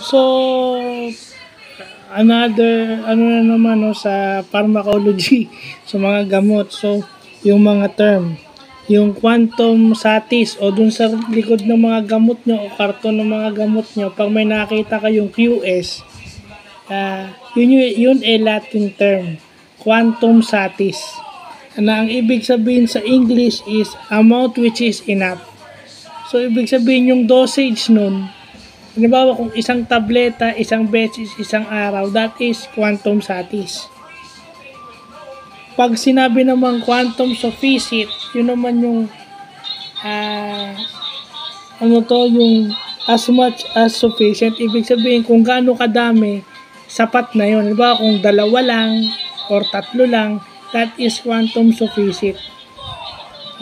So, another, ano na naman, no, sa pharmacology, sa mga gamot. So, yung mga term, yung quantum satis o dun sa likod ng mga gamot nyo o karton ng mga gamot nyo, pag may nakita kayong QS, yun ay Latin term, quantum satis. Na ang ibig sabihin sa English is amount which is enough. So, ibig sabihin yung dosage nun, halimbawa kung isang tableta, isang beses, isang araw, that is quantum satis. Pag sinabi naman quantum sufficient, yun naman yung yung as much as sufficient. Ibig sabihin kung gaano kadami, sapat na yun. Halimbawa kung 2 lang or 3 lang, that is quantum sufficient.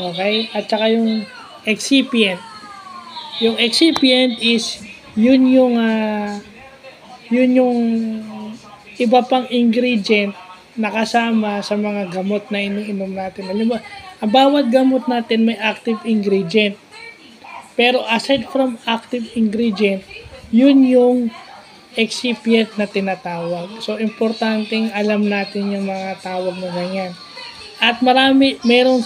Okay? At saka yung excipient. Yung excipient is yun yung iba pang ingredient na kasama sa mga gamot na iniinom natin. Halimbawa, ang bawat gamot natin may active ingredient. Pero aside from active ingredient, yun yung excipient na tinatawag. So, importanteng alam natin yung mga tawag na ganyan. At meron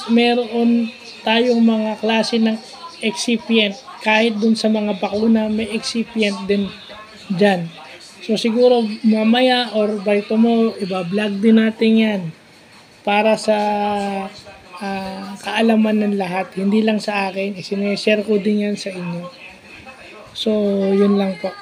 tayong mga klase ng excipient. Kahit dun sa mga bakuna, may excipient din dyan. So, siguro mamaya or by tomorrow, iba-vlog din natin yan para sa kaalaman ng lahat. Hindi lang sa akin, isineshare ko din yan sa inyo. So, yun lang po.